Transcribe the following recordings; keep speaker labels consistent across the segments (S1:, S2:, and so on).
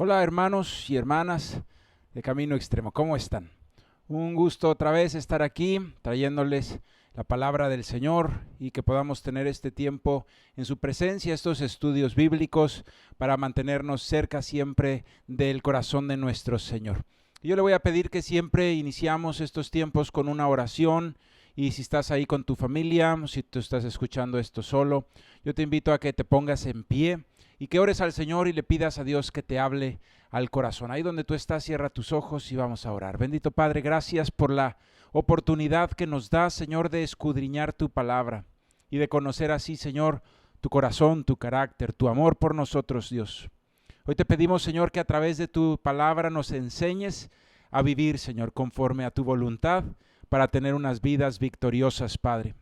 S1: Hola hermanos y hermanas de Camino Extremo, ¿cómo están? Un gusto otra vez estar aquí trayéndoles la palabra del Señor y que podamos tener este tiempo en su presencia, estos estudios bíblicos para mantenernos cerca siempre del corazón de nuestro Señor. Yo le voy a pedir que siempre iniciamos estos tiempos con una oración. Y si estás ahí con tu familia, si tú estás escuchando esto solo, yo te invito a que te pongas en pie y que ores al Señor y le pidas a Dios que te hable al corazón. Ahí donde tú estás, cierra tus ojos y vamos a orar. Bendito Padre, gracias por la oportunidad que nos das, Señor, de escudriñar tu palabra y de conocer así, Señor, tu corazón, tu carácter, tu amor por nosotros, Dios. Hoy te pedimos, Señor, que a través de tu palabra nos enseñes a vivir, Señor, conforme a tu voluntad, para tener unas vidas victoriosas, Padre,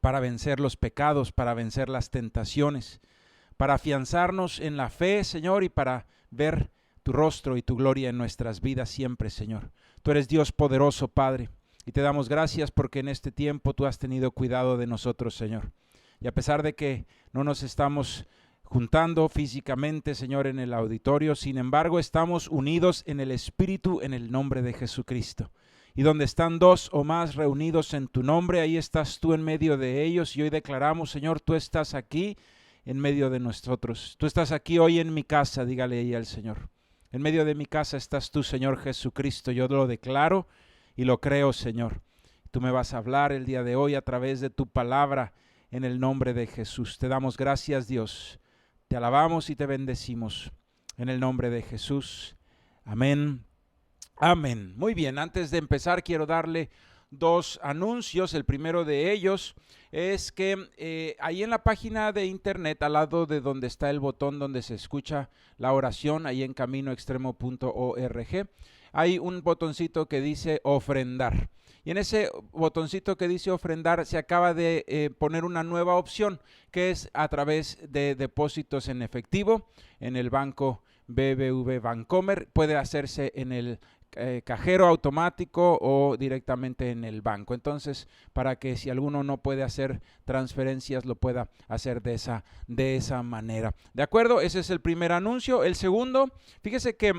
S1: para vencer los pecados, para vencer las tentaciones, para afianzarnos en la fe, Señor, y para ver tu rostro y tu gloria en nuestras vidas siempre, Señor. Tú eres Dios poderoso, Padre, y te damos gracias porque en este tiempo tú has tenido cuidado de nosotros, Señor. Y a pesar de que no nos estamos juntando físicamente, Señor, en el auditorio, sin embargo, estamos unidos en el Espíritu en el nombre de Jesucristo. Y donde están dos o más reunidos en tu nombre, ahí estás tú en medio de ellos. Y hoy declaramos, Señor, tú estás aquí en medio de nosotros. Tú estás aquí hoy en mi casa, dígale ahí al Señor. En medio de mi casa estás tú, Señor Jesucristo. Yo lo declaro y lo creo, Señor. Tú me vas a hablar el día de hoy a través de tu palabra en el nombre de Jesús. Te damos gracias, Dios. Te alabamos y te bendecimos en el nombre de Jesús. Amén. Amén. Muy bien, antes de empezar quiero darle dos anuncios. El primero de ellos es que ahí en la página de internet, al lado de donde está el botón donde se escucha la oración, ahí en caminoextremo.org, hay un botoncito que dice ofrendar. Y en ese botoncito que dice ofrendar se acaba de poner una nueva opción, que es a través de depósitos en efectivo en el banco BBV Bancomer. Puede hacerse en el cajero automático o directamente en el banco. Entonces, para que si alguno no puede hacer transferencias, lo pueda hacer de esa manera. ¿De acuerdo? Ese es el primer anuncio. El segundo, fíjese que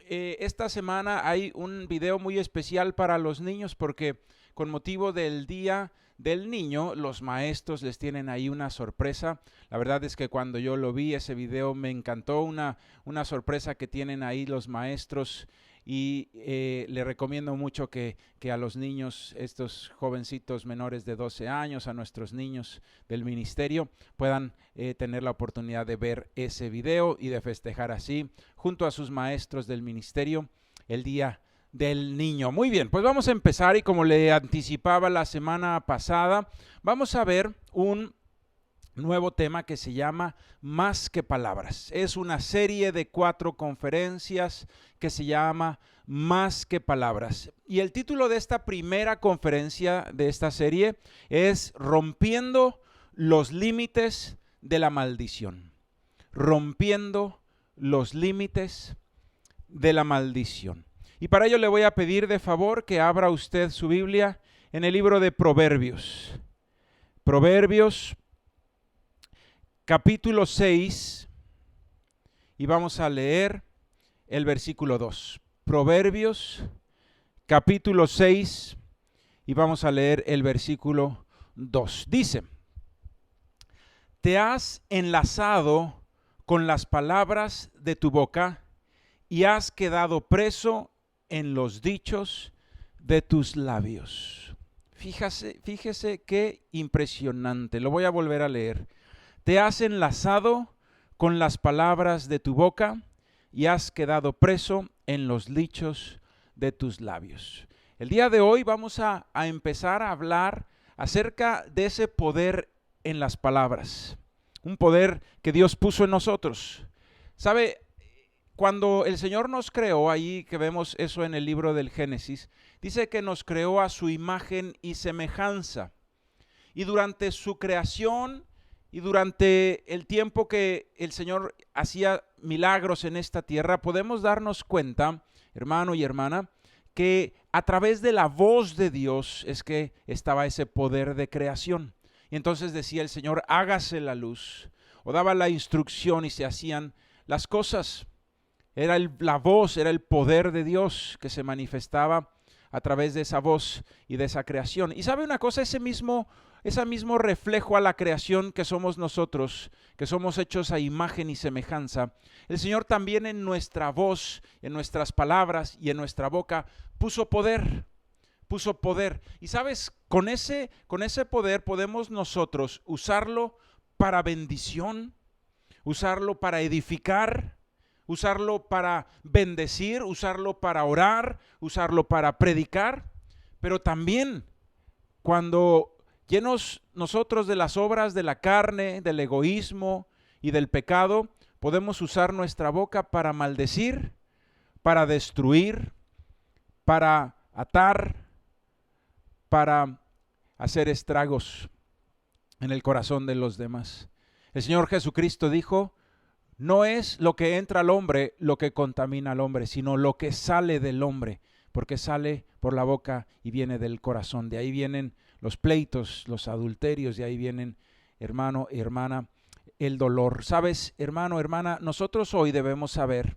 S1: esta semana hay un video muy especial para los niños porque con motivo del Día del Niño, los maestros les tienen ahí una sorpresa. La verdad es que cuando yo lo vi, ese video me encantó, una sorpresa que tienen ahí los maestros. Y le recomiendo mucho que a los niños, estos jovencitos menores de 12 años, a nuestros niños del ministerio, puedan tener la oportunidad de ver ese video y de festejar así, junto a sus maestros del ministerio, el Día del Niño. Muy bien, pues vamos a empezar y como le anticipaba la semana pasada, vamos a ver un nuevo tema que se llama Más que Palabras. Es una serie de 4 conferencias que se llama Más que Palabras. Y el título de esta primera conferencia de esta serie es Rompiendo los límites de la maldición. Rompiendo los límites de la maldición. Y para ello le voy a pedir de favor que abra usted su Biblia en el libro de Proverbios. Proverbios capítulo 6, y vamos a leer el versículo 2. Proverbios, capítulo 6, y vamos a leer el versículo 2. Dice: Te has enlazado con las palabras de tu boca y has quedado preso en los dichos de tus labios. Fíjese qué impresionante. Lo voy a volver a leer. Te has enlazado con las palabras de tu boca y has quedado preso en los dichos de tus labios. El día de hoy vamos a empezar a hablar acerca de ese poder en las palabras. Un poder que Dios puso en nosotros. ¿Sabe? Cuando el Señor nos creó, ahí que vemos eso en el libro del Génesis, dice que nos creó a su imagen y semejanza. Y durante su creación y durante el tiempo que el Señor hacía milagros en esta tierra, podemos darnos cuenta, hermano y hermana, que a través de la voz de Dios es que estaba ese poder de creación. Y entonces decía el Señor, hágase la luz, o daba la instrucción y se hacían las cosas. Era la voz, era el poder de Dios que se manifestaba a través de esa voz y de esa creación. Y sabe una cosa, ese mismo reflejo a la creación que somos nosotros, que somos hechos a imagen y semejanza, el Señor también en nuestra voz, en nuestras palabras y en nuestra boca puso poder. Y sabes, con ese poder podemos nosotros usarlo para bendición, usarlo para edificar, usarlo para bendecir, usarlo para orar, usarlo para predicar, pero también cuando llenos nosotros de las obras de la carne, del egoísmo y del pecado, podemos usar nuestra boca para maldecir, para destruir, para atar, para hacer estragos en el corazón de los demás. El Señor Jesucristo dijo: no es lo que entra al hombre lo que contamina al hombre, sino lo que sale del hombre, porque sale por la boca y viene del corazón. De ahí vienen los pleitos, los adulterios, de ahí vienen, hermano y hermana, el dolor. Sabes, hermano, hermana, nosotros hoy debemos saber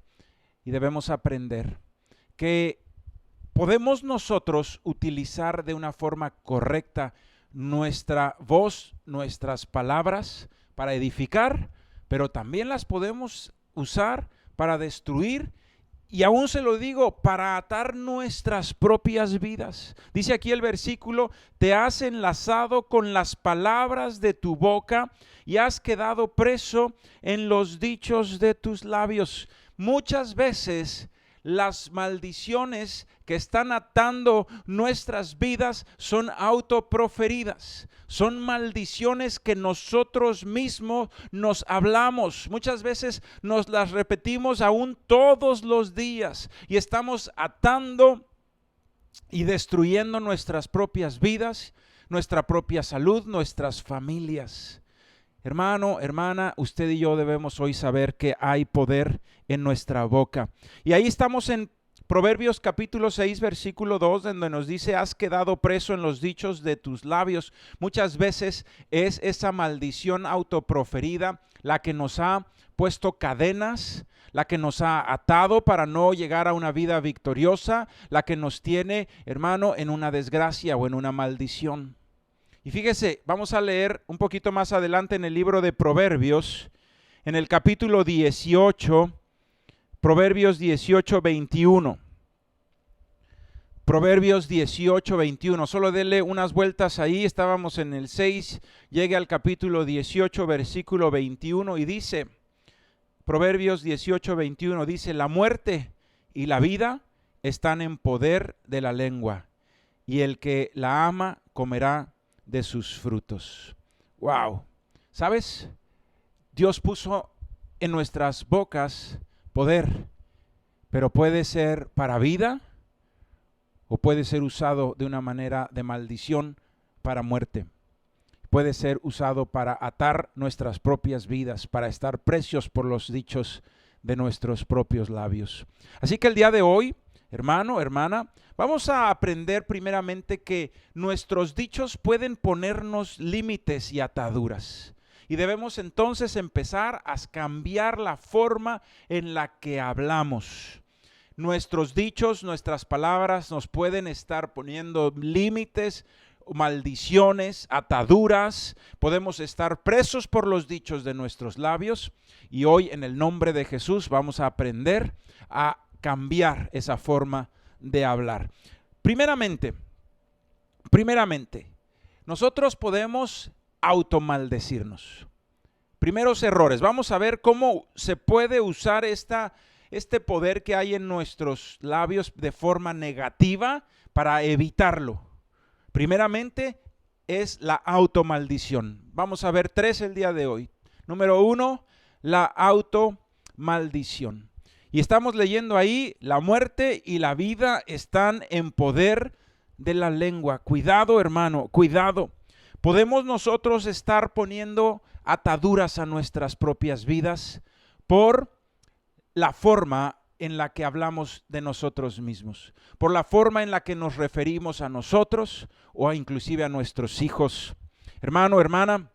S1: y debemos aprender que podemos nosotros utilizar de una forma correcta nuestra voz, nuestras palabras para edificar, pero también las podemos usar para destruir y aún se lo digo, para atar nuestras propias vidas. Dice aquí el versículo: te has enlazado con las palabras de tu boca y has quedado preso en los dichos de tus labios. Muchas veces las maldiciones que están atando nuestras vidas son autoproferidas, son maldiciones que nosotros mismos nos hablamos. Muchas veces nos las repetimos aún todos los días y estamos atando y destruyendo nuestras propias vidas, nuestra propia salud, nuestras familias. Hermano, hermana, usted y yo debemos hoy saber que hay poder en nuestra boca. Y ahí estamos en Proverbios capítulo 6, versículo 2, donde nos dice: has quedado preso en los dichos de tus labios. Muchas veces es esa maldición autoproferida la que nos ha puesto cadenas, la que nos ha atado para no llegar a una vida victoriosa, la que nos tiene, hermano, en una desgracia o en una maldición. Y fíjese, vamos a leer un poquito más adelante en el libro de Proverbios, en el capítulo 18, Proverbios 18, 21. Proverbios 18, 21. Solo dele unas vueltas ahí, estábamos en el 6, llegue al capítulo 18, versículo 21 y dice, Proverbios 18, 21, dice: la muerte y la vida están en poder de la lengua, y el que la ama comerá de sus frutos. Wow. ¿Sabes? Dios puso en nuestras bocas poder, pero puede ser para vida o puede ser usado de una manera de maldición para muerte. Puede ser usado para atar nuestras propias vidas, para estar precios por los dichos de nuestros propios labios. Así que el día de hoy, hermano, hermana, vamos a aprender primeramente que nuestros dichos pueden ponernos límites y ataduras. Y debemos entonces empezar a cambiar la forma en la que hablamos. Nuestros dichos, nuestras palabras nos pueden estar poniendo límites, maldiciones, ataduras. Podemos estar presos por los dichos de nuestros labios. Y hoy, en el nombre de Jesús, vamos a aprender a cambiar esa forma de hablar. Primeramente, nosotros podemos automaldecirnos. Primeros errores. Vamos a ver cómo se puede usar este poder que hay en nuestros labios de forma negativa para evitarlo. Primeramente es la automaldición. Vamos a ver 3 el día de hoy. Número 1, la automaldición. Y estamos leyendo ahí: la muerte y la vida están en poder de la lengua. Cuidado, hermano, cuidado. Podemos nosotros estar poniendo ataduras a nuestras propias vidas por la forma en la que hablamos de nosotros mismos, por la forma en la que nos referimos a nosotros o inclusive a nuestros hijos. Hermano, hermana,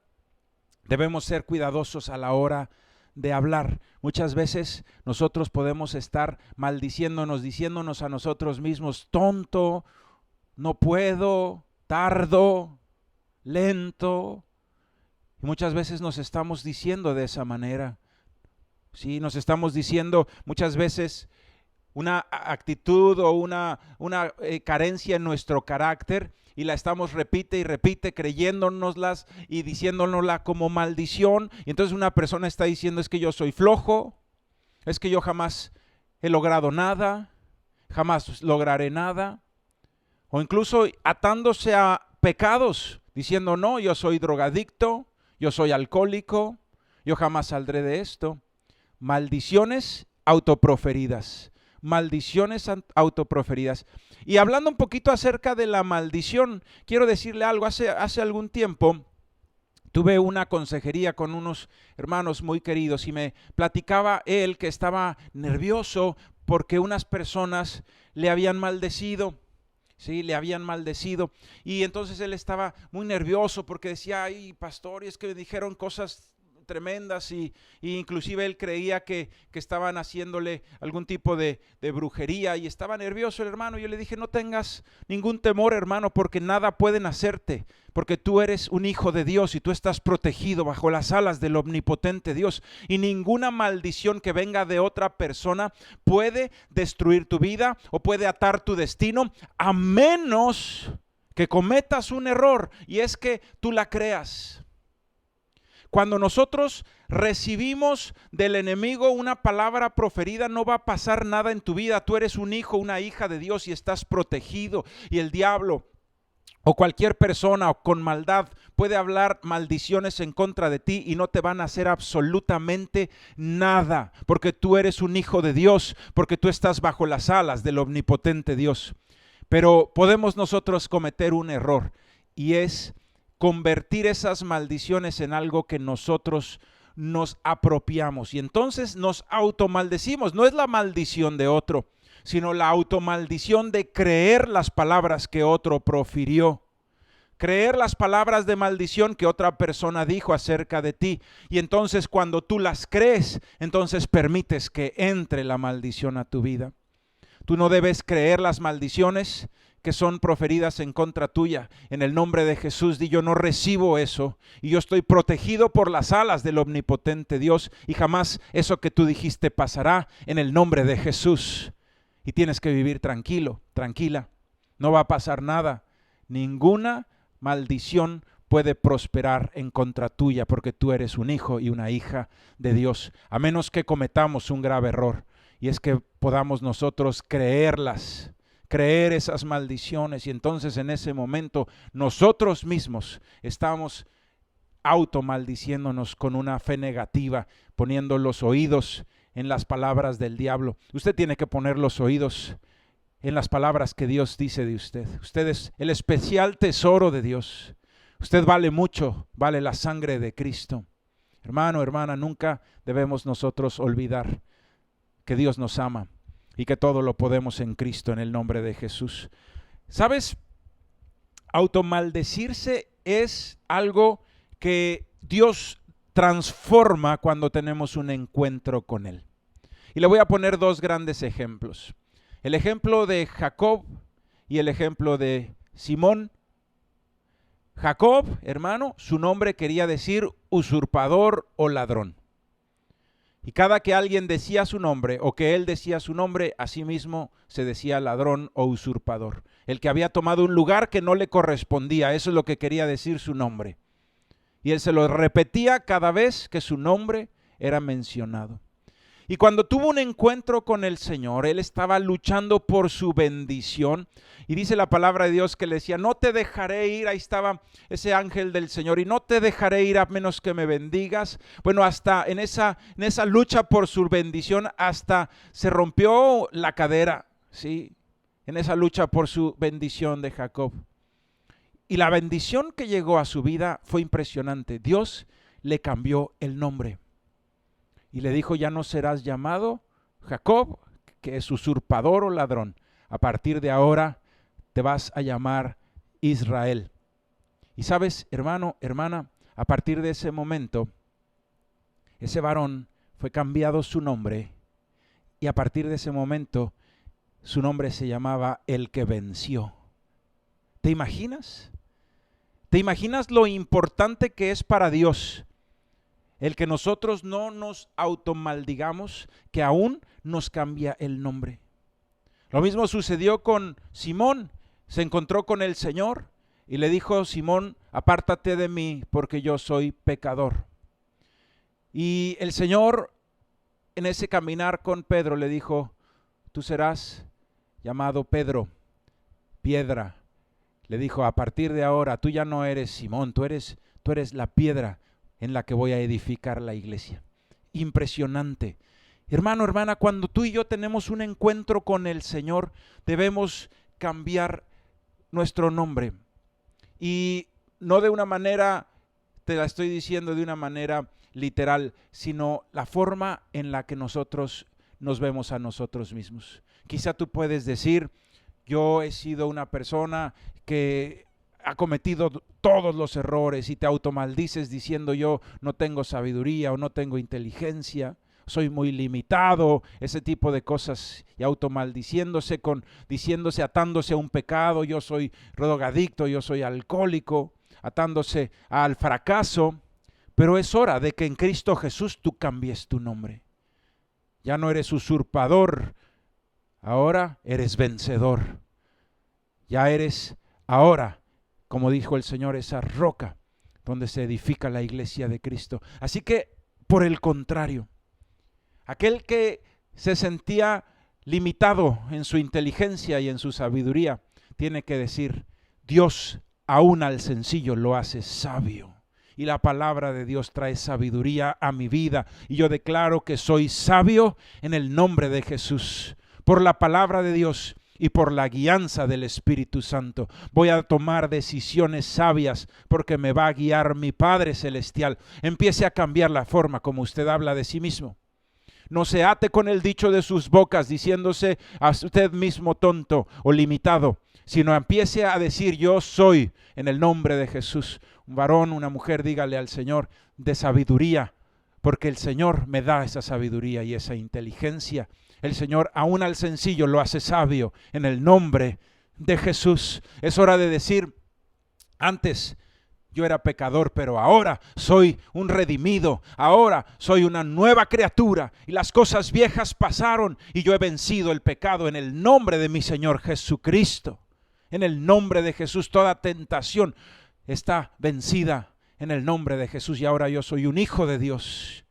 S1: debemos ser cuidadosos a la hora de hablar. Muchas veces nosotros podemos estar maldiciéndonos, diciéndonos a nosotros mismos, tonto, no puedo, tardo, lento. Y muchas veces nos estamos diciendo de esa manera. Sí, nos estamos diciendo muchas veces una actitud o una carencia en nuestro carácter y la estamos repite y repite creyéndonoslas y diciéndonosla como maldición. Y entonces una persona está diciendo es que yo soy flojo, es que yo jamás he logrado nada, jamás lograré nada. O incluso atándose a pecados, diciendo no, yo soy drogadicto, yo soy alcohólico, yo jamás saldré de esto. Maldiciones autoproferidas. Maldiciones autoproferidas. Y hablando un poquito acerca de la maldición, quiero decirle algo. Hace algún tiempo tuve una consejería con unos hermanos muy queridos y me platicaba él que estaba nervioso porque unas personas le habían maldecido. Sí, le habían maldecido y entonces él estaba muy nervioso porque decía, ay pastor, y es que me dijeron cosas tremendas y inclusive él creía que estaban haciéndole algún tipo de brujería y estaba nervioso el hermano. Yo le dije, no tengas ningún temor, hermano, porque nada pueden hacerte, porque tú eres un hijo de Dios y tú estás protegido bajo las alas del omnipotente Dios y ninguna maldición que venga de otra persona puede destruir tu vida o puede atar tu destino, a menos que cometas un error y es que tú la creas. Cuando nosotros recibimos del enemigo una palabra proferida, no va a pasar nada en tu vida. Tú eres un hijo, una hija de Dios y estás protegido. Y el diablo o cualquier persona con maldad puede hablar maldiciones en contra de ti y no te van a hacer absolutamente nada, porque tú eres un hijo de Dios, porque tú estás bajo las alas del omnipotente Dios. Pero podemos nosotros cometer un error y es convertir esas maldiciones en algo que nosotros nos apropiamos y entonces nos automaldecimos. No es la maldición de otro, sino la automaldición de creer las palabras que otro profirió, creer las palabras de maldición que otra persona dijo acerca de ti. Y entonces cuando tú las crees, entonces permites que entre la maldición a tu vida. Tú no debes creer las maldiciones que son proferidas en contra tuya. En el nombre de Jesús, di yo no recibo eso y yo estoy protegido por las alas del omnipotente Dios y jamás eso que tú dijiste pasará en el nombre de Jesús. Y tienes que vivir tranquilo, tranquila. No va a pasar nada. Ninguna maldición puede prosperar en contra tuya porque tú eres un hijo y una hija de Dios, a menos que cometamos un grave error y es que podamos nosotros creerlas, creer esas maldiciones y entonces en ese momento nosotros mismos estamos automaldiciéndonos con una fe negativa, poniendo los oídos en las palabras del diablo. Usted tiene que poner los oídos en las palabras que Dios dice de usted. Usted es el especial tesoro de Dios. Usted vale mucho, vale la sangre de Cristo. Hermano, hermana, nunca debemos nosotros olvidar que Dios nos ama y que todo lo podemos en Cristo en el nombre de Jesús. ¿Sabes? Automaldecirse es algo que Dios transforma cuando tenemos un encuentro con Él. Y le voy a poner dos grandes ejemplos. El ejemplo de Jacob y el ejemplo de Simón. Jacob, hermano, su nombre quería decir usurpador o ladrón. Y cada que alguien decía su nombre o que él decía su nombre, asimismo se decía ladrón o usurpador. El que había tomado un lugar que no le correspondía, eso es lo que quería decir su nombre. Y él se lo repetía cada vez que su nombre era mencionado. Y cuando tuvo un encuentro con el Señor, él estaba luchando por su bendición. Y dice la palabra de Dios que le decía, no te dejaré ir. Ahí estaba ese ángel del Señor. Y no te dejaré ir a menos que me bendigas. Bueno, hasta en esa lucha por su bendición, hasta se rompió la cadera, ¿sí? En esa lucha por su bendición de Jacob. Y la bendición que llegó a su vida fue impresionante. Dios le cambió el nombre. Y le dijo, ya no serás llamado Jacob, que es usurpador o ladrón. A partir de ahora te vas a llamar Israel. Y sabes, hermano, hermana, a partir de ese momento, ese varón fue cambiado su nombre y a partir de ese momento su nombre se llamaba El que venció. ¿Te imaginas? ¿Te imaginas lo importante que es para Dios el que nosotros no nos automaldigamos, que aún nos cambia el nombre? Lo mismo sucedió con Simón. Se encontró con el Señor y le dijo: Simón, apártate de mí porque yo soy pecador. Y el Señor, en ese caminar con Pedro, le dijo: tú serás llamado Pedro, piedra. Le dijo: a partir de ahora tú ya no eres Simón, tú eres la piedra en la que voy a edificar la iglesia. Impresionante. Hermano, hermana, cuando tú y yo tenemos un encuentro con el Señor, debemos cambiar nuestro nombre. Y no de una manera, te la estoy diciendo de una manera literal, sino la forma en la que nosotros nos vemos a nosotros mismos. Quizá tú puedes decir: yo he sido una persona que ha cometido todos los errores, y te automaldices diciendo: yo no tengo sabiduría o no tengo inteligencia, soy muy limitado, ese tipo de cosas, y automaldiciéndose, diciéndose, atándose a un pecado: yo soy drogadicto, yo soy alcohólico, atándose al fracaso. Pero es hora de que en Cristo Jesús tú cambies tu nombre. Ya no eres usurpador, ahora eres vencedor. Ya eres ahora, como dijo el Señor, esa roca donde se edifica la iglesia de Cristo. Así que, por el contrario, aquel que se sentía limitado en su inteligencia y en su sabiduría, tiene que decir: Dios aún al sencillo lo hace sabio. Y la palabra de Dios trae sabiduría a mi vida. Y yo declaro que soy sabio en el nombre de Jesús. Por la palabra de Dios y por la guianza del Espíritu Santo, voy a tomar decisiones sabias porque me va a guiar mi Padre Celestial. Empiece a cambiar la forma como usted habla de sí mismo. No se ate con el dicho de sus bocas diciéndose a usted mismo tonto o limitado, sino empiece a decir: yo soy, en el nombre de Jesús. Un varón, una mujer, dígale al Señor de sabiduría, porque el Señor me da esa sabiduría y esa inteligencia. El Señor aún al sencillo lo hace sabio, en el nombre de Jesús. Es hora de decir: antes yo era pecador, pero ahora soy un redimido, ahora soy una nueva criatura, y las cosas viejas pasaron y yo he vencido el pecado en el nombre de mi Señor Jesucristo. En el nombre de Jesús toda tentación está vencida en el nombre de Jesús, y ahora yo soy un hijo de Dios.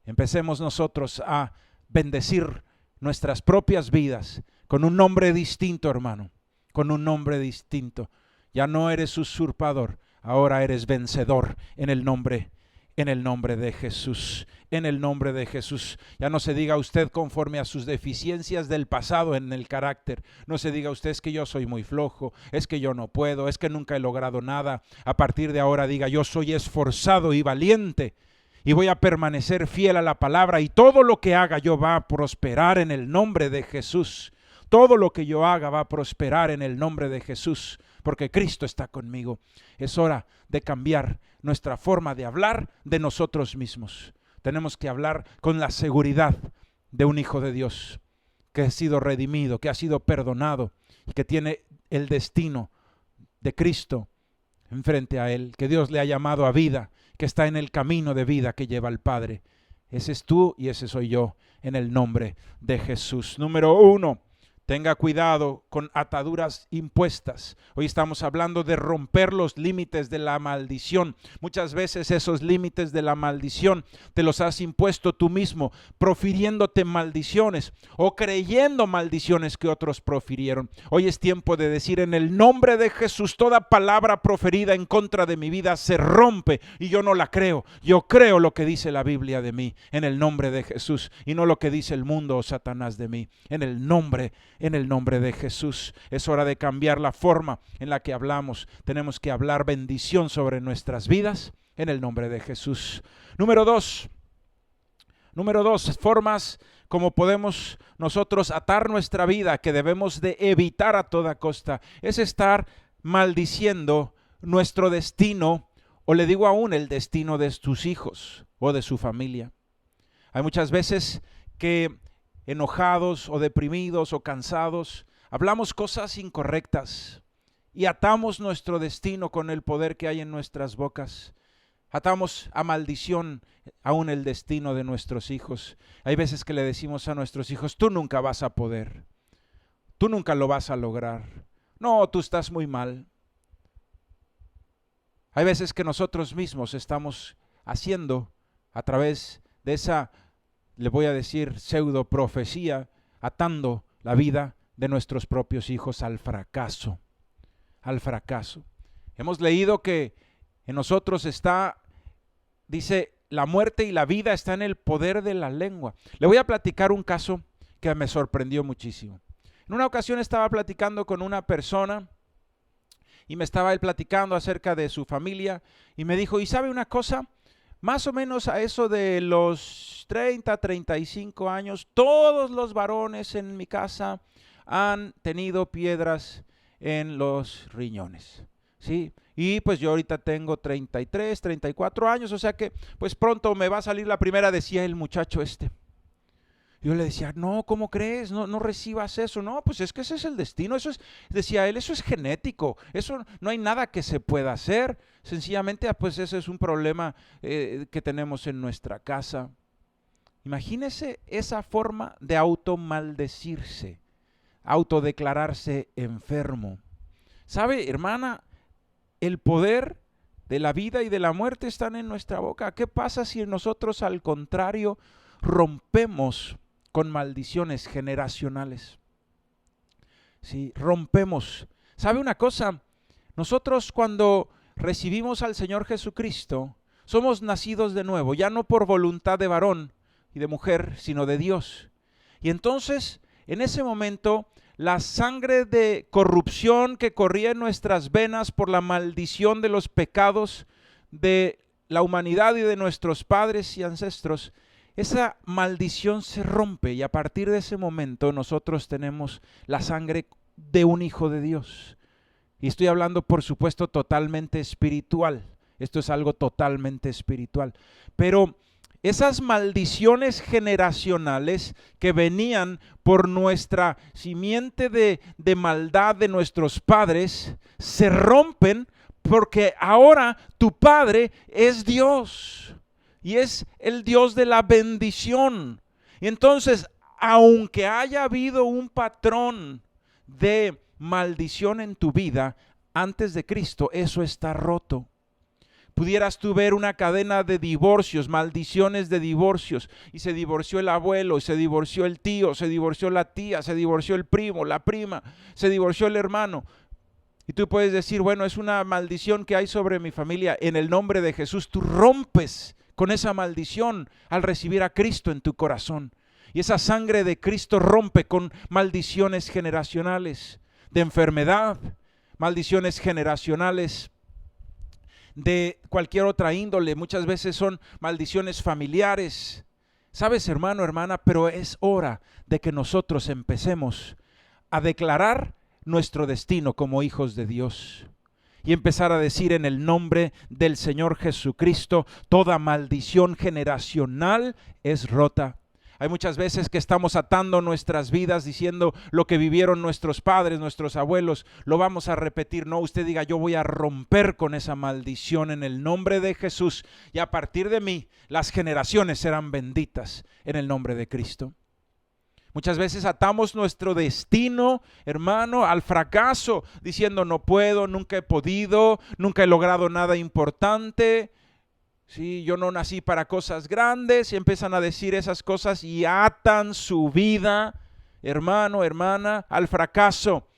S1: Empecemos nosotros a bendecir nuestras propias vidas con un nombre distinto, hermano, con un nombre distinto. Ya no eres usurpador, ahora eres vencedor en el nombre de Jesús. En el nombre de Jesús. Ya no se diga usted conforme a sus deficiencias del pasado en el carácter. No se diga usted: es que yo soy muy flojo, es que yo no puedo, es que nunca he logrado nada. A partir de ahora diga: yo soy esforzado y valiente, y voy a permanecer fiel a la palabra, y todo lo que haga yo va a prosperar en el nombre de Jesús. Todo lo que yo haga va a prosperar en el nombre de Jesús, porque Cristo está conmigo. Es hora de cambiar nuestra forma de hablar de nosotros mismos. Tenemos que hablar con la seguridad de un hijo de Dios que ha sido redimido, que ha sido perdonado y que tiene el destino de Cristo enfrente a él, que Dios le ha llamado a vida, que está en el camino de vida que lleva al Padre. Ese es tú y ese soy yo, en el nombre de Jesús. Número 1. Tenga cuidado con ataduras impuestas. Hoy estamos hablando de romper los límites de la maldición. Muchas veces esos límites de la maldición te los has impuesto tú mismo, profiriéndote maldiciones o creyendo maldiciones que otros profirieron. Hoy es tiempo de decir: en el nombre de Jesús, toda palabra proferida en contra de mi vida se rompe, y yo no la creo. Yo creo lo que dice la Biblia de mí, en el nombre de Jesús, y no lo que dice el mundo o Satanás de mí. En el nombre de Jesús. Es hora de cambiar la forma en la que hablamos. Tenemos que hablar bendición sobre nuestras vidas en el nombre de Jesús. Número 2, formas como podemos nosotros atar nuestra vida, que debemos de evitar a toda costa, es estar maldiciendo nuestro destino, o le digo aún el destino de tus hijos o de su familia. Hay muchas veces que enojados o deprimidos o cansados, hablamos cosas incorrectas y atamos nuestro destino con el poder que hay en nuestras bocas. Atamos a maldición aún el destino de nuestros hijos. Hay veces que le decimos a nuestros hijos, tú nunca vas a poder, tú nunca lo vas a lograr, no, tú estás muy mal. Hay veces que nosotros mismos estamos haciendo a través de esa, le voy a decir, pseudo profecía, atando la vida de nuestros propios hijos al fracaso, al fracaso. Hemos leído que en nosotros está, dice, la muerte y la vida está en el poder de la lengua. Le voy a platicar un caso que me sorprendió muchísimo. En una ocasión estaba platicando con una persona y me estaba él platicando acerca de su familia y me dijo, ¿y sabe una cosa? Más o menos a eso de los 30, 35 años, todos los varones en mi casa han tenido piedras en los riñones, ¿sí? Y pues yo ahorita tengo 33, 34 años, o sea que pues pronto me va a salir la primera, decía el muchacho este. Yo le decía, no, ¿cómo crees? No recibas eso. No, pues es que ese es el destino. Eso es, decía él, eso es genético. Eso no hay nada que se pueda hacer. Sencillamente, pues ese es un problema que tenemos en nuestra casa. Imagínese esa forma de automaldecirse, autodeclararse enfermo. ¿Sabe, hermana? El poder de la vida y de la muerte están en nuestra boca. ¿Qué pasa si nosotros, al contrario, rompemos con maldiciones generacionales? Sí, rompemos. ¿Sabe una cosa? Nosotros cuando recibimos al Señor Jesucristo, somos nacidos de nuevo, ya no por voluntad de varón y de mujer, sino de Dios. Y entonces, en ese momento, la sangre de corrupción que corría en nuestras venas por la maldición de los pecados de la humanidad y de nuestros padres y ancestros, esa maldición se rompe y a partir de ese momento nosotros tenemos la sangre de un hijo de Dios. Y estoy hablando, por supuesto, totalmente espiritual. Esto es algo totalmente espiritual. Pero esas maldiciones generacionales que venían por nuestra simiente de maldad de nuestros padres, se rompen porque ahora tu Padre es Dios. Y es el Dios de la bendición. Y entonces, aunque haya habido un patrón de maldición en tu vida antes de Cristo, eso está roto. Pudieras tú ver una cadena de divorcios, maldiciones de divorcios, y se divorció el abuelo, y se divorció el tío, se divorció la tía, se divorció el primo, la prima, se divorció el hermano. Y tú puedes decir, bueno, es una maldición que hay sobre mi familia. En el nombre de Jesús, tú rompes con esa maldición al recibir a Cristo en tu corazón. Y esa sangre de Cristo rompe con maldiciones generacionales de enfermedad, maldiciones generacionales de cualquier otra índole. Muchas veces son maldiciones familiares. ¿Sabes, hermano, hermana? Pero es hora de que nosotros empecemos a declarar nuestro destino como hijos de Dios. Y empezar a decir en el nombre del Señor Jesucristo, toda maldición generacional es rota. Hay muchas veces que estamos atando nuestras vidas diciendo lo que vivieron nuestros padres, nuestros abuelos, lo vamos a repetir. No, usted diga, yo voy a romper con esa maldición en el nombre de Jesús y a partir de mí las generaciones serán benditas en el nombre de Cristo. Muchas veces atamos nuestro destino, hermano, al fracaso, diciendo no puedo, nunca he podido, nunca he logrado nada importante. Sí, yo no nací para cosas grandes, y empiezan a decir esas cosas y atan su vida, hermano, hermana, al fracaso.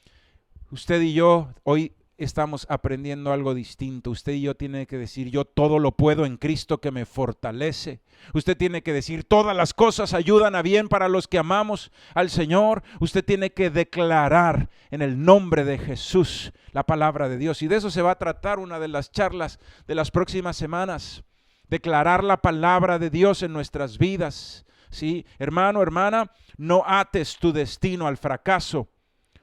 S1: Usted y yo hoy estamos aprendiendo algo distinto. Usted y yo tiene que decir, yo todo lo puedo en Cristo que me fortalece. Usted tiene que decir, todas las cosas ayudan a bien para los que amamos al Señor. Usted tiene que declarar en el nombre de Jesús la palabra de Dios. Y de eso se va a tratar una de las charlas de las próximas semanas. Declarar la palabra de Dios en nuestras vidas. Sí, hermano, hermana, no ates tu destino al fracaso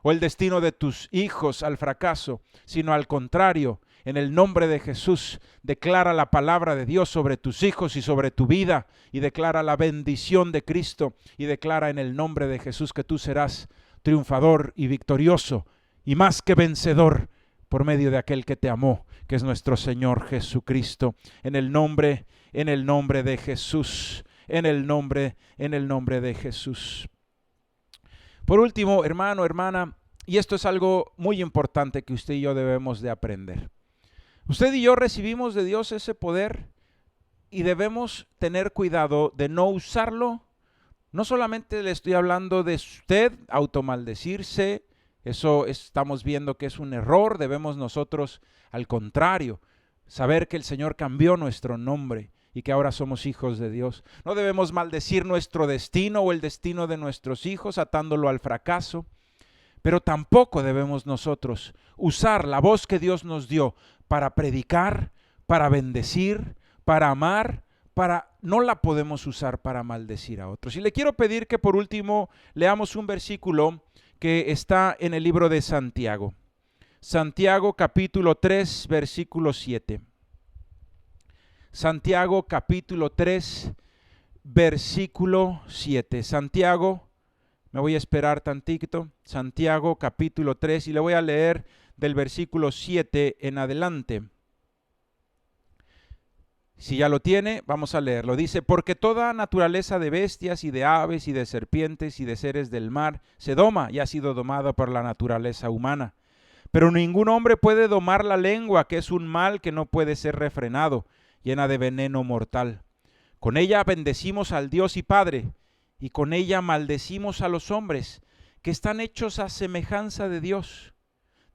S1: o el destino de tus hijos al fracaso, sino al contrario, En el nombre de Jesús, declara la palabra de Dios sobre tus hijos y sobre tu vida, y declara la bendición de Cristo, y declara en el nombre de Jesús que tú serás triunfador y victorioso, y más que vencedor, por medio de aquel que te amó, que es nuestro Señor Jesucristo. En el nombre de Jesús, en el nombre de Jesús. Por último, hermano, hermana, y esto es algo muy importante que usted y yo debemos de aprender. Usted y yo recibimos de Dios ese poder y debemos tener cuidado de no usarlo. No solamente le estoy hablando de usted automaldecirse, eso estamos viendo que es un error. Debemos nosotros, al contrario, saber que el Señor cambió nuestro nombre y que ahora somos hijos de Dios. No debemos maldecir nuestro destino o el destino de nuestros hijos atándolo al fracaso, pero tampoco debemos nosotros usar la voz que Dios nos dio para predicar, para bendecir, para amar, no la podemos usar para maldecir a otros. Y le quiero pedir que por último leamos un versículo que está en el libro de Santiago. Santiago capítulo 3, versículo 7. Santiago capítulo 3, versículo 7. Santiago, me voy a esperar tantito. Santiago capítulo 3 y le voy a leer del versículo 7 en adelante. Si ya lo tiene, vamos a leerlo. Dice, porque toda naturaleza de bestias y de aves y de serpientes y de seres del mar se doma y ha sido domada por la naturaleza humana. Pero ningún hombre puede domar la lengua, que es un mal que no puede ser refrenado, llena de veneno mortal. Con ella bendecimos al Dios y Padre, y con ella maldecimos a los hombres, que están hechos a semejanza de Dios.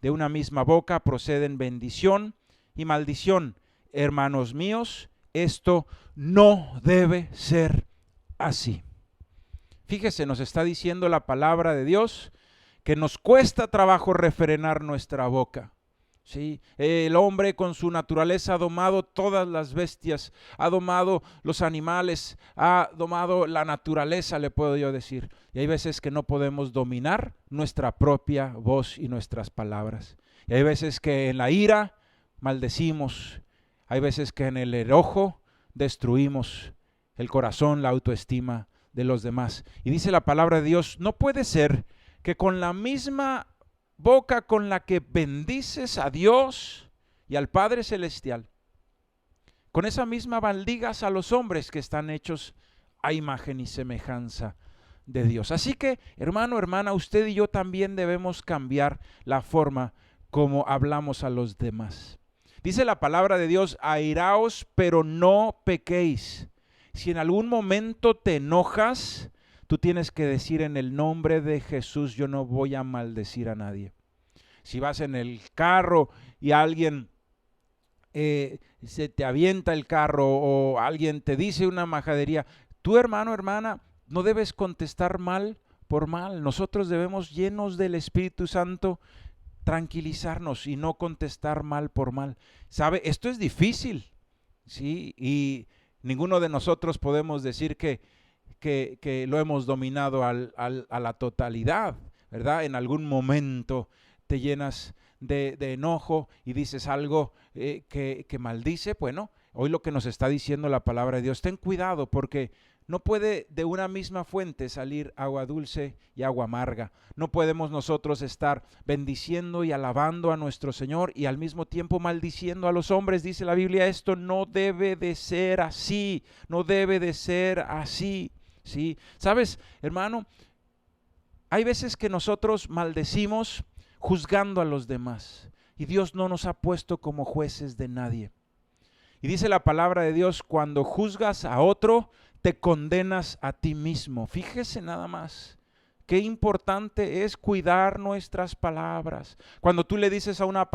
S1: De una misma boca proceden bendición y maldición. Hermanos míos, esto no debe ser así. Fíjese, nos está diciendo la palabra de Dios que nos cuesta trabajo refrenar nuestra boca. ¿Sí? El hombre con su naturaleza ha domado todas las bestias, ha domado los animales, ha domado la naturaleza, le puedo yo decir. Y hay veces que no podemos dominar nuestra propia voz y nuestras palabras. Y hay veces que en la ira maldecimos. Hay veces que en el enojo destruimos el corazón, la autoestima de los demás. Y dice la palabra de Dios, no puede ser que con la misma boca con la que bendices a Dios y al Padre Celestial, con esa misma maldigas a los hombres que están hechos a imagen y semejanza de Dios. Así que, hermano, hermana, usted y yo también debemos cambiar la forma como hablamos a los demás. Dice la palabra de Dios, airaos, pero no pequéis. Si en algún momento te enojas, tú tienes que decir en el nombre de Jesús, yo no voy a maldecir a nadie. Si vas en el carro y alguien se te avienta el carro o alguien te dice una majadería, tú, hermano, hermana, no debes contestar mal por mal. Nosotros debemos, llenos del Espíritu Santo, tranquilizarnos y no contestar mal por mal. ¿Sabe? Esto es difícil, ¿sí? Y ninguno de nosotros podemos decir que lo hemos dominado a la totalidad, ¿verdad? En algún momento te llenas de enojo y dices algo que maldice. Bueno, hoy lo que nos está diciendo la palabra de Dios, ten cuidado porque no puede de una misma fuente salir agua dulce y agua amarga. No podemos nosotros estar bendiciendo y alabando a nuestro Señor y al mismo tiempo maldiciendo a los hombres. Dice la Biblia, esto no debe de ser así, no debe de ser así. ¿Sí? ¿Sabes, hermano? Hay veces que nosotros maldecimos juzgando a los demás y Dios no nos ha puesto como jueces de nadie. Y dice la palabra de Dios, cuando juzgas a otro, te condenas a ti mismo. Fíjese nada más. Qué importante es cuidar nuestras palabras. Cuando tú le dices a una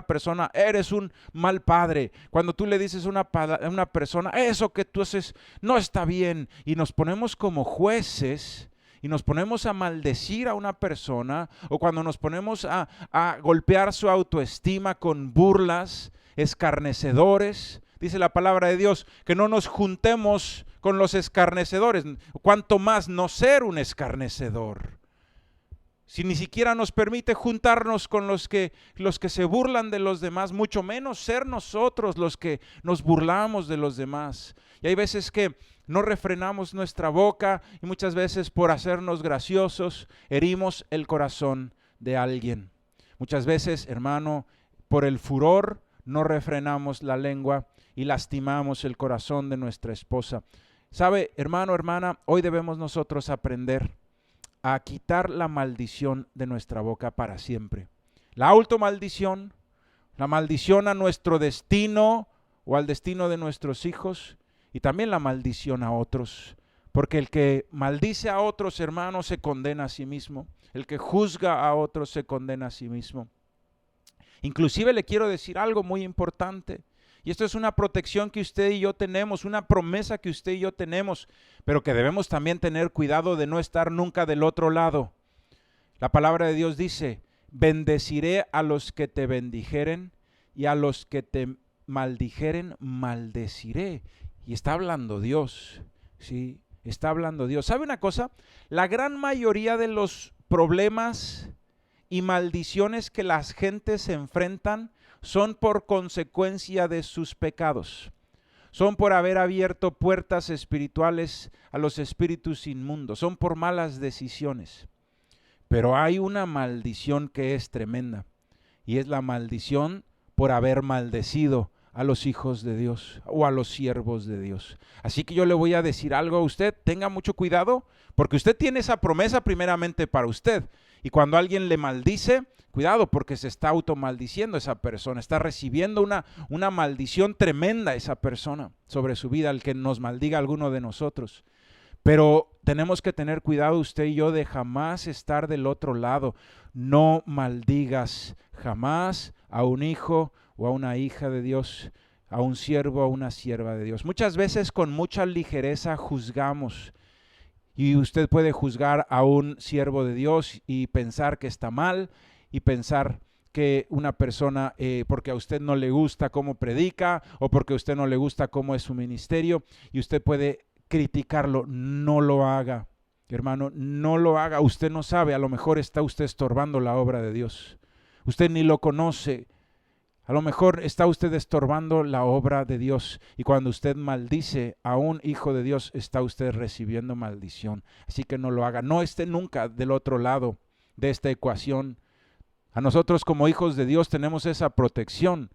S1: persona, eres un mal padre. Cuando tú le dices a una persona, eso que tú haces no está bien. Y nos ponemos como jueces y nos ponemos a maldecir a una persona. O cuando nos ponemos a golpear su autoestima con burlas, escarnecedores. Dice la palabra de Dios que no nos juntemos con los escarnecedores, cuanto más no ser un escarnecedor. Si ni siquiera nos permite juntarnos con los que se burlan de los demás, mucho menos ser nosotros los que nos burlamos de los demás. Y hay veces que no refrenamos nuestra boca y muchas veces por hacernos graciosos herimos el corazón de alguien. Muchas veces, hermano, por el furor no refrenamos la lengua y lastimamos el corazón de nuestra esposa. ¿Sabe, hermano, hermana? Hoy debemos nosotros aprender a quitar la maldición de nuestra boca para siempre. La automaldición, la maldición a nuestro destino o al destino de nuestros hijos y también la maldición a otros. Porque el que maldice a otros, hermanos, se condena a sí mismo. El que juzga a otros se condena a sí mismo. Inclusive le quiero decir algo muy importante. Y esto es una protección que usted y yo tenemos, una promesa que usted y yo tenemos, pero que debemos también tener cuidado de no estar nunca del otro lado. La palabra de Dios dice, bendeciré a los que te bendijeren y a los que te maldijeren, maldeciré. Y está hablando Dios, ¿sí? Está hablando Dios. ¿Sabe una cosa? La gran mayoría de los problemas y maldiciones que las gentes se enfrentan son por consecuencia de sus pecados. Son por haber abierto puertas espirituales a los espíritus inmundos. Son por malas decisiones. Pero hay una maldición que es tremenda. Y es la maldición por haber maldecido a los hijos de Dios o a los siervos de Dios. Así que yo le voy a decir algo a usted. Tenga mucho cuidado porque usted tiene esa promesa primeramente para usted. Y cuando alguien le maldice, cuidado porque se está automaldiciendo esa persona, está recibiendo una maldición tremenda esa persona sobre su vida, el que nos maldiga a alguno de nosotros. Pero tenemos que tener cuidado usted y yo de jamás estar del otro lado. No maldigas jamás a un hijo o a una hija de Dios, a un siervo o a una sierva de Dios. Muchas veces con mucha ligereza juzgamos. Y usted puede juzgar a un siervo de Dios y pensar que está mal y pensar que una persona, porque a usted no le gusta cómo predica o porque a usted no le gusta cómo es su ministerio y usted puede criticarlo. No lo haga, hermano, no lo haga. Usted no sabe, a lo mejor está usted estorbando la obra de Dios. Usted ni lo conoce. A lo mejor está usted estorbando la obra de Dios y cuando usted maldice a un hijo de Dios, está usted recibiendo maldición. Así que no lo haga. No esté nunca del otro lado de esta ecuación. A nosotros como hijos de Dios tenemos esa protección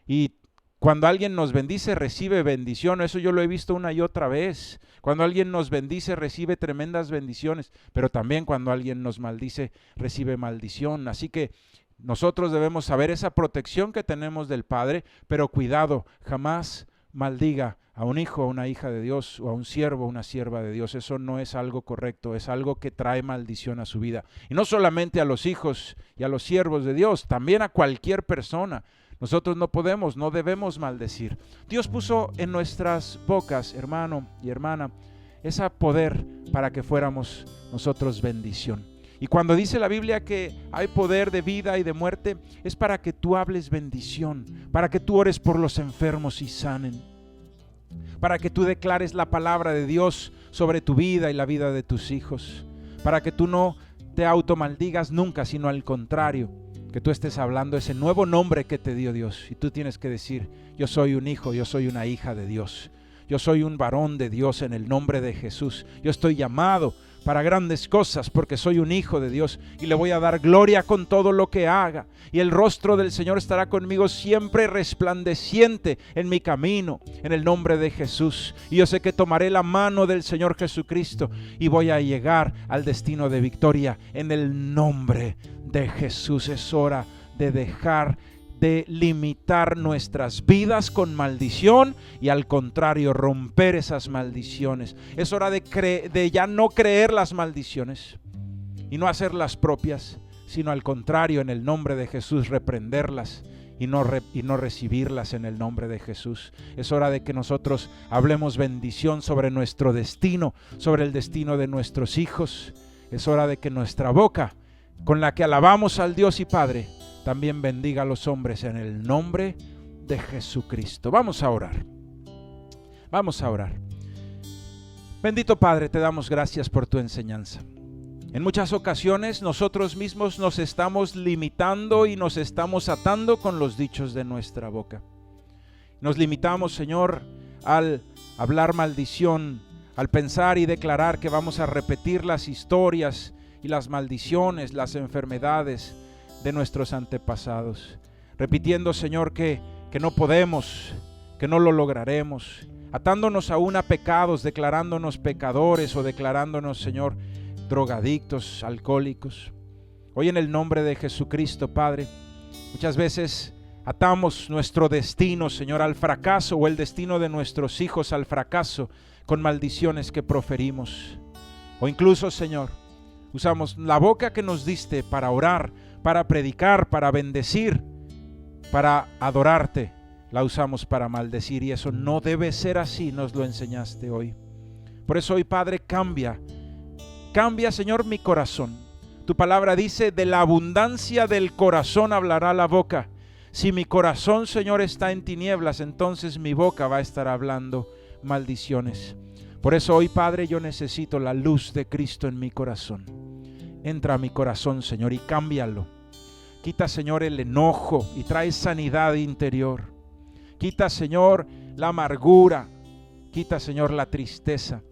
S1: y cuando alguien nos bendice, recibe bendición. Eso yo lo he visto una y otra vez. Cuando alguien nos bendice, recibe tremendas bendiciones, pero también cuando alguien nos maldice, recibe maldición. Así que nosotros debemos saber esa protección que tenemos del Padre, pero cuidado, jamás maldiga a un hijo o una hija de Dios o a un siervo o una sierva de Dios. Eso no es algo correcto, es algo que trae maldición a su vida. Y no solamente a los hijos y a los siervos de Dios, también a cualquier persona. Nosotros no podemos, no debemos maldecir. Dios puso en nuestras bocas, hermano y hermana, ese poder para que fuéramos nosotros bendición. Y cuando dice la Biblia que hay poder de vida y de muerte, es para que tú hables bendición, para que tú ores por los enfermos y sanen, para que tú declares la palabra de Dios sobre tu vida y la vida de tus hijos, para que tú no te automaldigas nunca, sino al contrario, que tú estés hablando ese nuevo nombre que te dio Dios. Y tú tienes que decir, yo soy un hijo, yo soy una hija de Dios, yo soy un varón de Dios en el nombre de Jesús, yo estoy llamado para grandes cosas porque soy un hijo de Dios y le voy a dar gloria con todo lo que haga y el rostro del Señor estará conmigo siempre resplandeciente en mi camino en el nombre de Jesús. Y yo sé que tomaré la mano del Señor Jesucristo y voy a llegar al destino de victoria en el nombre de Jesús. Es hora de dejar de limitar nuestras vidas con maldición y al contrario romper esas maldiciones. Es hora de ya no creer las maldiciones y no hacerlas propias, sino al contrario, en el nombre de Jesús reprenderlas y no recibirlas en el nombre de Jesús. Es hora de que nosotros hablemos bendición sobre nuestro destino, sobre el destino de nuestros hijos. Es hora de que nuestra boca, con la que alabamos al Dios y Padre, también bendiga a los hombres en el nombre de Jesucristo. Vamos a orar. Vamos a orar. Bendito Padre, te damos gracias por tu enseñanza. En muchas ocasiones nosotros mismos nos estamos limitando y nos estamos atando con los dichos de nuestra boca. Nos limitamos, Señor, al hablar maldición, al pensar y declarar que vamos a repetir las historias y las maldiciones, las enfermedades de nuestros antepasados. Repitiendo, Señor, que no podemos, que no lo lograremos, atándonos aún a pecados, declarándonos pecadores o declarándonos, Señor, drogadictos, alcohólicos. Hoy en el nombre de Jesucristo, Padre, muchas veces atamos nuestro destino, Señor, al fracaso, o el destino de nuestros hijos al fracaso, con maldiciones que proferimos. O incluso, Señor, usamos la boca que nos diste para orar, para predicar, para bendecir, para adorarte, la usamos para maldecir, y eso no debe ser así, nos lo enseñaste hoy. Por eso hoy, Padre, cambia, Señor, mi corazón. Tu palabra dice, de la abundancia del corazón hablará la boca. Si mi corazón, Señor, está en tinieblas, entonces mi boca va a estar hablando maldiciones. Por eso hoy, Padre, yo necesito la luz de Cristo en mi corazón. Entra a mi corazón, Señor, y cámbialo. Quita, Señor, el enojo y trae sanidad interior. Quita, Señor, la amargura. Quita, Señor, la tristeza.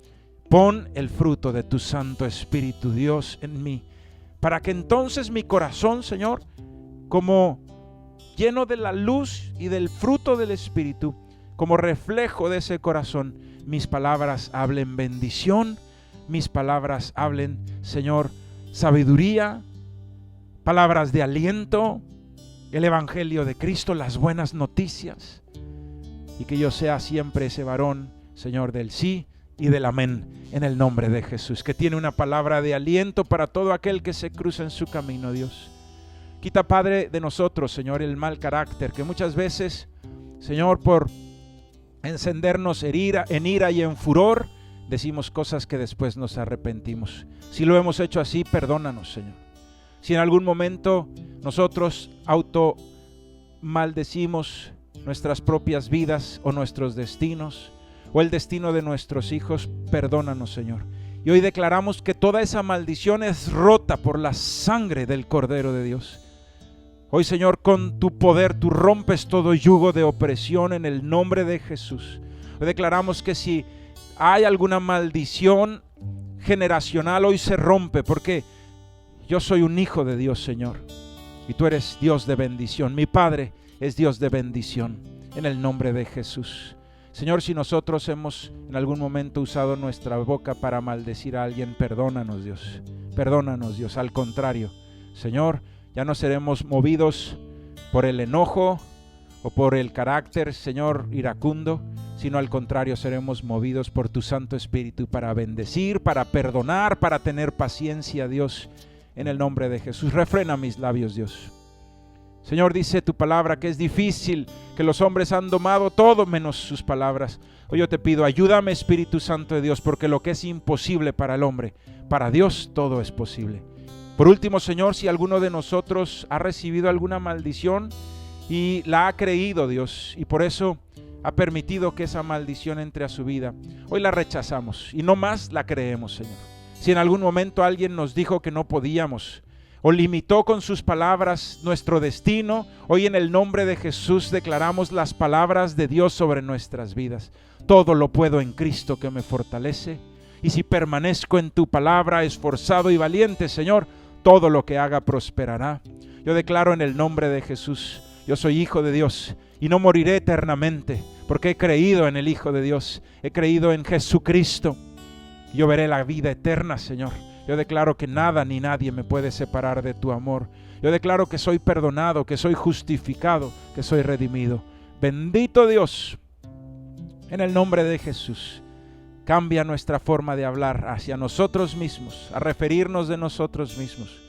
S1: Pon el fruto de tu Santo Espíritu, Dios, en mí, para que entonces mi corazón, Señor, como lleno de la luz y del fruto del Espíritu, como reflejo de ese corazón, mis palabras hablen bendición, mis palabras hablen, Señor, sabiduría, palabras de aliento, el Evangelio de Cristo, las buenas noticias, y que yo sea siempre ese varón, Señor, del sí y del amén, en el nombre de Jesús, que tiene una palabra de aliento para todo aquel que se cruza en su camino, Dios. Quita, Padre, de nosotros, Señor, el mal carácter, que muchas veces, Señor, por encendernos en ira y en furor, decimos cosas que después nos arrepentimos. Si lo hemos hecho así, perdónanos, Señor. Si en algún momento nosotros maldecimos nuestras propias vidas o nuestros destinos, o el destino de nuestros hijos, perdónanos, Señor. Y hoy declaramos que toda esa maldición es rota por la sangre del Cordero de Dios. Hoy, Señor, con tu poder tú rompes todo yugo de opresión en el nombre de Jesús. Hoy declaramos que si hay alguna maldición generacional, hoy se rompe, porque yo soy un hijo de Dios, Señor, y tú eres Dios de bendición. Mi Padre es Dios de bendición, en el nombre de Jesús. Señor, si nosotros hemos en algún momento usado nuestra boca para maldecir a alguien, perdónanos, Dios. Perdónanos, Dios. Al contrario, Señor, ya no seremos movidos por el enojo o por el carácter, Señor, iracundo, sino al contrario, seremos movidos por tu Santo Espíritu para bendecir, para perdonar, para tener paciencia, Dios, en el nombre de Jesús. Refrena mis labios, Dios. Señor, dice tu palabra que es difícil, que los hombres han domado todo menos sus palabras. Hoy yo te pido, ayúdame, Espíritu Santo de Dios, porque lo que es imposible para el hombre, para Dios todo es posible. Por último, Señor, si alguno de nosotros ha recibido alguna maldición y la ha creído, Dios, y por eso ha permitido que esa maldición entre a su vida, hoy la rechazamos y no más la creemos, Señor. Si en algún momento alguien nos dijo que no podíamos, o limitó con sus palabras nuestro destino, hoy en el nombre de Jesús declaramos las palabras de Dios sobre nuestras vidas. Todo lo puedo en Cristo que me fortalece, y si permanezco en tu palabra, esforzado y valiente, Señor, todo lo que haga prosperará. Yo declaro en el nombre de Jesús, yo soy hijo de Dios y no moriré eternamente, porque he creído en el Hijo de Dios, he creído en Jesucristo. Yo veré la vida eterna, Señor. Yo declaro que nada ni nadie me puede separar de tu amor. Yo declaro que soy perdonado, que soy justificado, que soy redimido. Bendito Dios, en el nombre de Jesús. Cambia nuestra forma de hablar hacia nosotros mismos, a referirnos de nosotros mismos,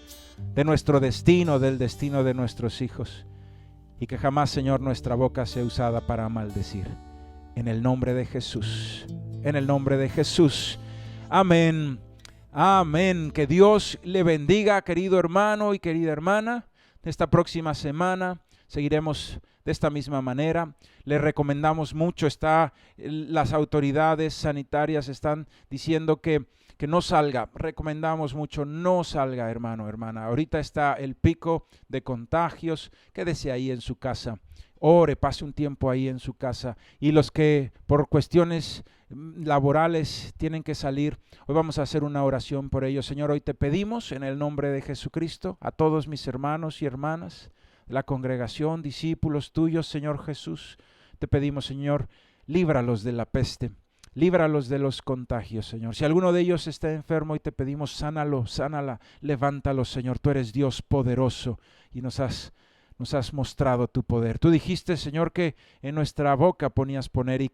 S1: de nuestro destino, del destino de nuestros hijos. Y que jamás, Señor, nuestra boca sea usada para maldecir. En el nombre de Jesús. En el nombre de Jesús. Amén. Amén. Que Dios le bendiga, querido hermano y querida hermana. Esta próxima semana seguiremos de esta misma manera. Le recomendamos mucho, las autoridades sanitarias están diciendo que que no salga. Recomendamos mucho, no salga, hermano, hermana. Ahorita está el pico de contagios. Quédese ahí en su casa. Ore, pase un tiempo ahí en su casa. Y los que por cuestiones laborales tienen que salir, hoy vamos a hacer una oración por ellos. Señor, hoy te pedimos en el nombre de Jesucristo a todos mis hermanos y hermanas, la congregación, discípulos tuyos, Señor Jesús, te pedimos, Señor, líbralos de la peste, líbralos de los contagios, Señor. Si alguno de ellos está enfermo, hoy te pedimos, sánalo, sánala, levántalo, Señor. Tú eres Dios poderoso y nos has mostrado tu poder. Tú dijiste, Señor, que en nuestra boca ponías poder y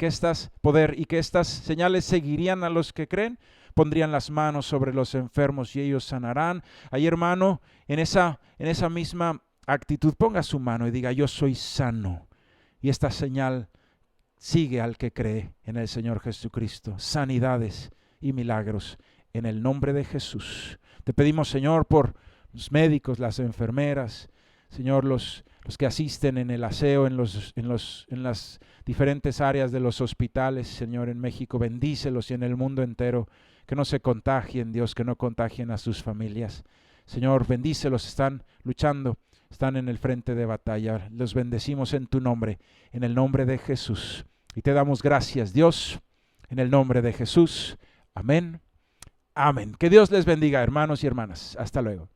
S1: que estas señales seguirían a los que creen. Pondrían las manos sobre los enfermos y ellos sanarán. Ahí, hermano, en esa misma actitud, ponga su mano y diga, yo soy sano. Y esta señal sigue al que cree en el Señor Jesucristo. Sanidades y milagros en el nombre de Jesús. Te pedimos, Señor, por los médicos, las enfermeras, Señor, los que asisten en el aseo, en las diferentes áreas de los hospitales, Señor, en México, bendícelos y en el mundo entero, que no se contagien, Dios, que no contagien a sus familias. Señor, bendícelos, están luchando, están en el frente de batalla. Los bendecimos en tu nombre, en el nombre de Jesús. Y te damos gracias, Dios, en el nombre de Jesús. Amén. Amén. Que Dios les bendiga, hermanos y hermanas. Hasta luego.